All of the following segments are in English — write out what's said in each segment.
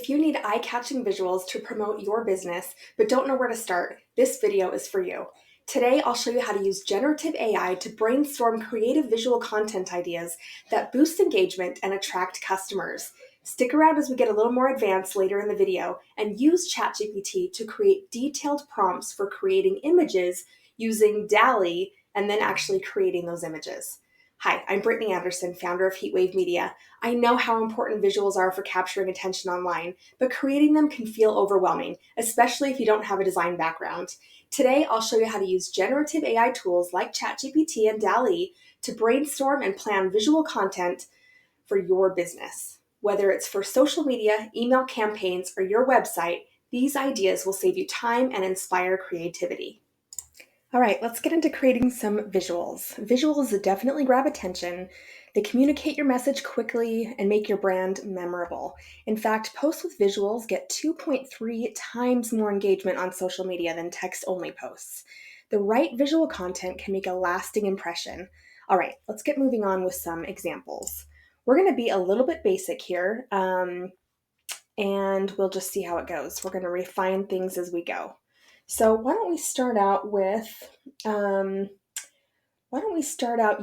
If you need eye-catching visuals to promote your business but don't know where to start, this video is for you. Today, I'll show you how to use generative AI to brainstorm creative visual content ideas that boost engagement and attract customers. Stick around as we get a little more advanced later in the video and use ChatGPT to create detailed prompts for creating images using DALL-E and then actually creating those images. Hi, I'm Brittany Anderson, founder of Heatwave Media. I know how important visuals are for capturing attention online, but creating them can feel overwhelming, especially if you don't have a design background. Today, I'll show you how to use generative AI tools like ChatGPT and DALL-E to brainstorm and plan visual content for your business. Whether it's for social media, email campaigns, or your website, these ideas will save you time and inspire creativity. All right, let's get into creating some visuals. Visuals definitely grab attention. They communicate your message quickly and make your brand memorable. In fact, posts with visuals get 2.3 times more engagement on social media than text-only posts. The right visual content can make a lasting impression. All right, let's get moving on with some examples. We're going to be a little bit basic here, and we'll just see how it goes. We're going to refine things as we go. So why don't we start out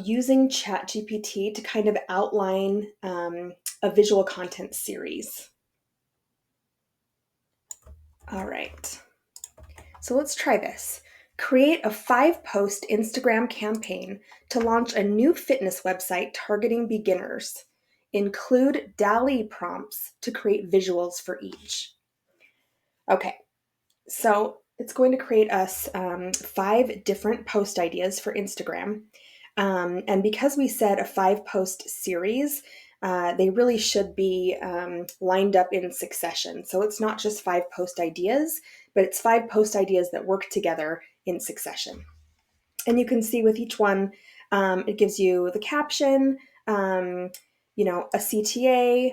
using ChatGPT to kind of outline a visual content series. All right, so let's try this. Create a 5-post Instagram campaign to launch a new fitness website targeting beginners. Include DALL-E prompts to create visuals for each. Okay, so it's going to create us 5 different post ideas for Instagram. And because we said a 5-post series, they really should be lined up in succession. So it's not just 5 post ideas, but it's 5 post ideas that work together in succession. And you can see with each one, it gives you the caption, a CTA,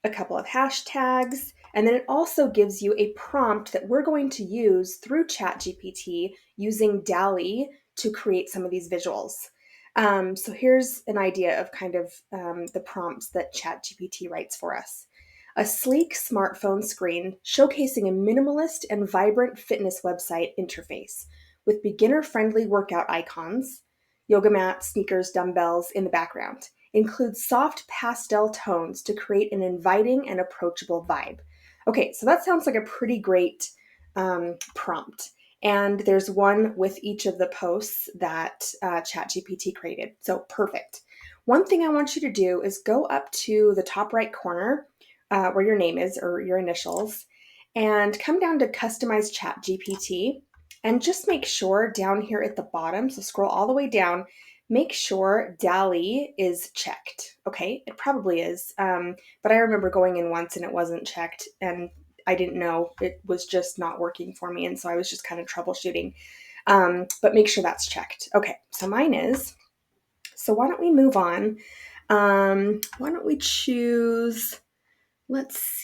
a couple of hashtags, and then it also gives you a prompt that we're going to use through ChatGPT using DALL-E to create some of these visuals. So here's an idea of kind of the prompts that ChatGPT writes for us. A sleek smartphone screen showcasing a minimalist and vibrant fitness website interface with beginner-friendly workout icons, yoga mats, sneakers, dumbbells in the background. Includes soft pastel tones to create an inviting and approachable vibe. Okay, so that sounds like a pretty great prompt. And there's one with each of the posts that ChatGPT created. So perfect. One thing I want you to do is go up to the top right corner where your name is or your initials and come down to Customize ChatGPT and just make sure down here at the bottom, so scroll all the way down, make sure DALL-E is checked. Okay, it probably is, but I remember going in once and it wasn't checked and I didn't know, it was just not working for me, and so I was just kind of troubleshooting, but make sure that's checked. Okay, so mine is. So why don't we move on? Why don't we choose, let's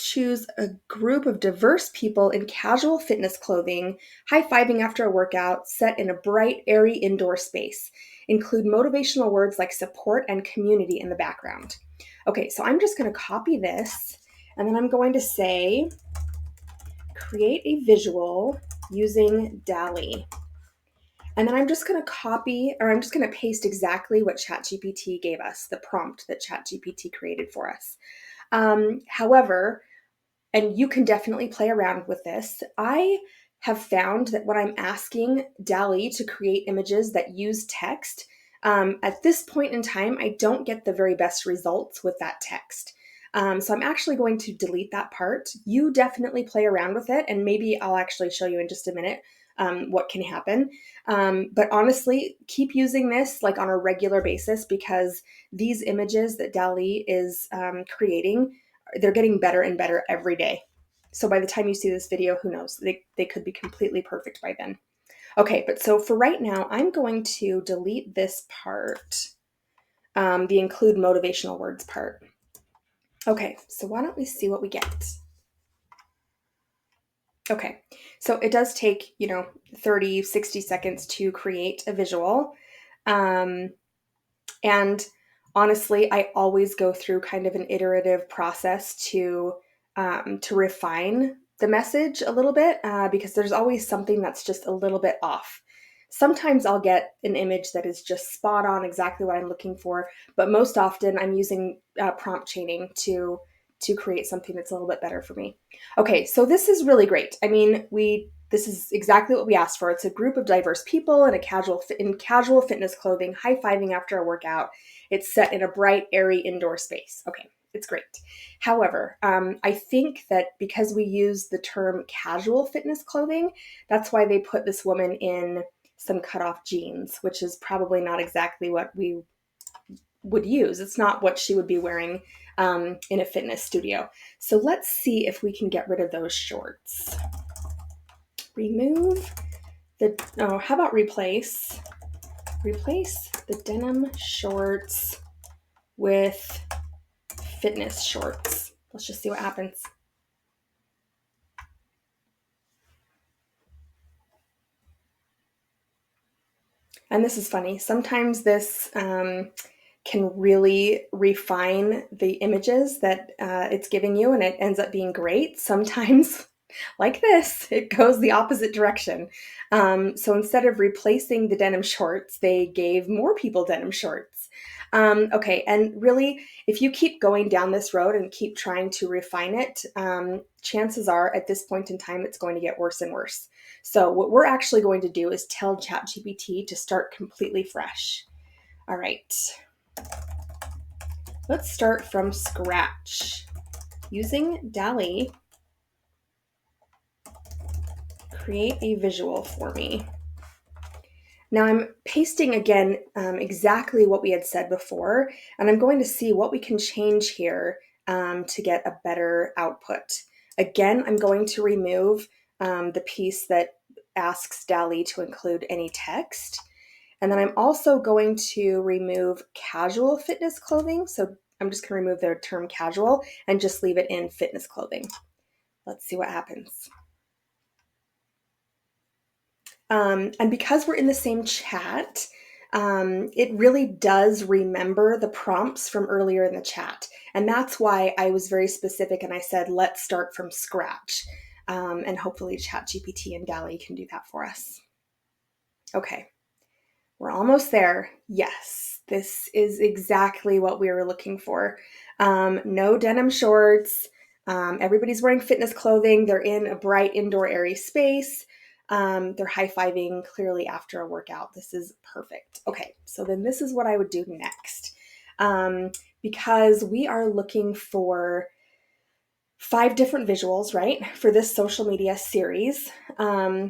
choose a group of diverse people in casual fitness clothing, high-fiving after a workout, set in a bright, airy indoor space. Include motivational words like support and community in the background. Okay, so I'm just going to copy this, and then I'm going to say, create a visual using DALL-E. And then I'm just going to paste exactly what ChatGPT gave us, the prompt that ChatGPT created for us. However, and you can definitely play around with this, I have found that when I'm asking DALL-E to create images that use text, at this point in time, I don't get the very best results with that text. So I'm actually going to delete that part. You definitely play around with it, and maybe I'll actually show you in just a minute what can happen. But honestly, keep using this like on a regular basis because these images that DALL-E is creating, they're getting better and better every day. So by the time you see this video, who knows, they could be completely perfect by then. Okay, but so for right now, I'm going to delete this part, the include motivational words part. Okay, so why don't we see what we get? Okay, so it does take, 30, 60 seconds to create a visual. And honestly, I always go through kind of an iterative process to to refine the message a little bit because there's always something that's just a little bit off. Sometimes I'll get an image that is just spot on exactly what I'm looking for, but most often I'm using prompt chaining to create something that's a little bit better for me. Okay, so this is really great. I mean, this is exactly what we asked for. It's a group of diverse people in casual fitness clothing, high-fiving after a workout. It's set in a bright, airy indoor space. Okay, it's great. However, I think that because we use the term casual fitness clothing, that's why they put this woman in some cutoff jeans, which is probably not exactly what we would use. It's not what she would be wearing in a fitness studio. So let's see if we can get rid of those shorts. Remove how about replace the denim shorts with fitness shorts. Let's just see what happens. And this is funny. Sometimes this can really refine the images that it's giving you, and it ends up being great. Sometimes, like this, it goes the opposite direction. So instead of replacing the denim shorts, they gave more people denim shorts. Okay, and really, if you keep going down this road and keep trying to refine it, chances are at this point in time, it's going to get worse and worse. So what we're actually going to do is tell ChatGPT to start completely fresh. All right, let's start from scratch. Using DALL-E, create a visual for me. Now I'm pasting again exactly what we had said before, and I'm going to see what we can change here to get a better output. Again, I'm going to remove the piece that asks DALL-E to include any text. And then I'm also going to remove casual fitness clothing. So I'm just going to remove the term casual and just leave it in fitness clothing. Let's see what happens. And because we're in the same chat, it really does remember the prompts from earlier in the chat. And that's why I was very specific and I said, let's start from scratch. And hopefully ChatGPT and DALL-E can do that for us. Okay, we're almost there. Yes, this is exactly what we were looking for. No denim shorts. Everybody's wearing fitness clothing. They're in a bright indoor airy space. They're high-fiving clearly after a workout. This is perfect. Okay, so then this is what I would do next. Because we are looking for 5 different visuals, right, for this social media series.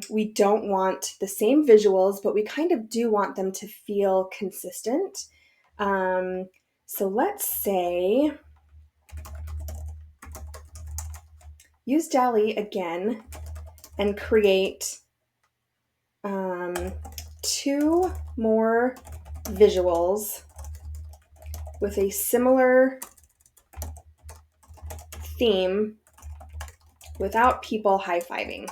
We don't want the same visuals, but we kind of do want them to feel consistent. So let's say, use DALL-E again and create 2 more visuals with a similar theme without people high-fiving.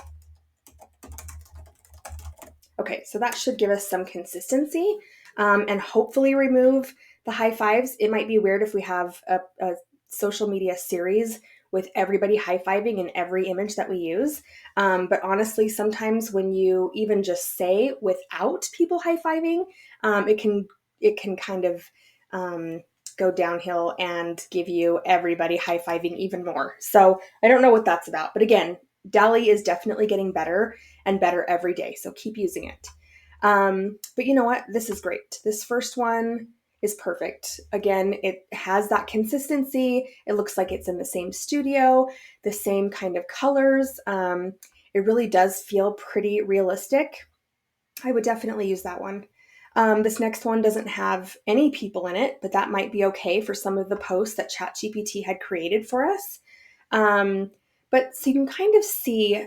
Okay, so that should give us some consistency and hopefully remove the high fives. It might be weird if we have a social media series with everybody high-fiving in every image that we use. But honestly, sometimes when you even just say without people high-fiving, it can kind of go downhill and give you everybody high-fiving even more. So I don't know what that's about. But again, DALL-E is definitely getting better and better every day. So keep using it. But you know what? This is great. This first one is perfect. Again, it has that consistency. It looks like it's in the same studio, the same kind of colors. It really does feel pretty realistic. I would definitely use that one. This next one doesn't have any people in it, but that might be okay for some of the posts that ChatGPT had created for us. But so you can kind of see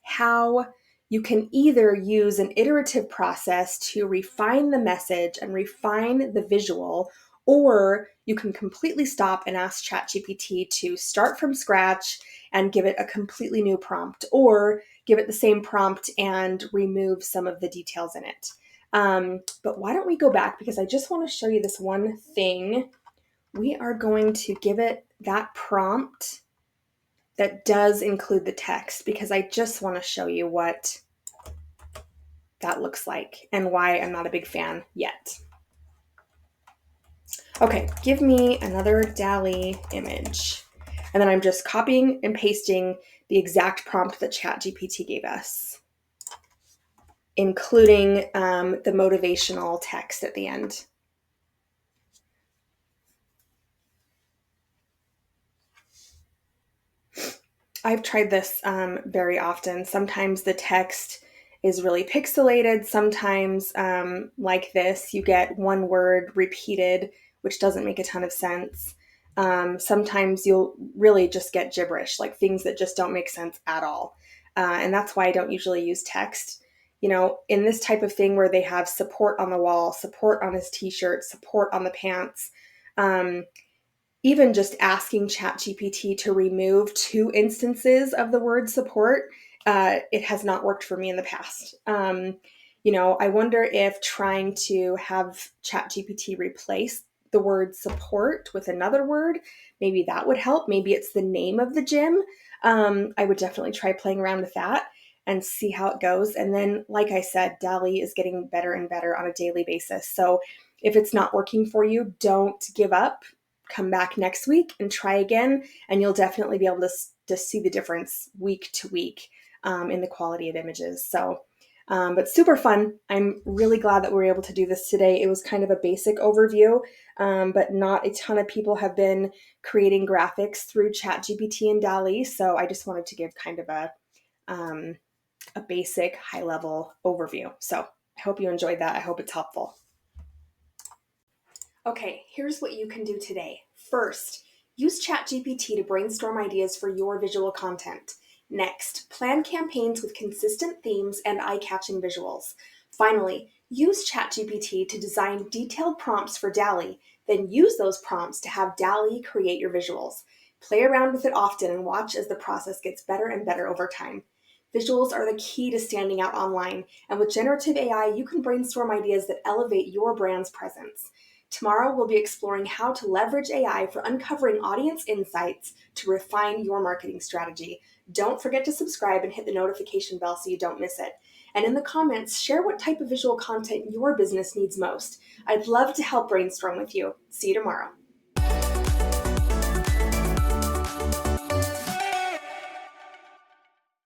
how you can either use an iterative process to refine the message and refine the visual, or you can completely stop and ask ChatGPT to start from scratch and give it a completely new prompt, or give it the same prompt and remove some of the details in it. But why don't we go back, because I just want to show you this one thing. We are going to give it that prompt that does include the text, because I just want to show you what that looks like and why I'm not a big fan yet. Okay, give me another DALL-E image. And then I'm just copying and pasting the exact prompt that ChatGPT gave us, including the motivational text at the end. I've tried this very often. Sometimes the text is really pixelated. Sometimes, like this, you get one word repeated, which doesn't make a ton of sense. Sometimes you'll really just get gibberish, like things that just don't make sense at all. And that's why I don't usually use text. You know, in this type of thing where they have support on the wall, support on his t-shirt, support on the pants, even just asking ChatGPT to remove 2 instances of the word support, it has not worked for me in the past. I wonder if trying to have ChatGPT replace the word support with another word, maybe that would help. Maybe it's the name of the gym. I would definitely try playing around with that and see how it goes. And then, like I said, DALL-E is getting better and better on a daily basis. So if it's not working for you, don't give up. Come back next week and try again, and you'll definitely be able to see the difference week to week in the quality of images. So, but super fun. I'm really glad that we were able to do this today. It was kind of a basic overview, but not a ton of people have been creating graphics through ChatGPT and DALL-E. So I just wanted to give kind of a basic high-level overview. So I hope you enjoyed that. I hope it's helpful. Okay, here's what you can do today. First, use ChatGPT to brainstorm ideas for your visual content. Next, plan campaigns with consistent themes and eye-catching visuals. Finally, use ChatGPT to design detailed prompts for DALL-E, then use those prompts to have DALL-E create your visuals. Play around with it often and watch as the process gets better and better over time. Visuals are the key to standing out online, and with generative AI, you can brainstorm ideas that elevate your brand's presence. Tomorrow, we'll be exploring how to leverage AI for uncovering audience insights to refine your marketing strategy. Don't forget to subscribe and hit the notification bell so you don't miss it. And in the comments, share what type of visual content your business needs most. I'd love to help brainstorm with you. See you tomorrow.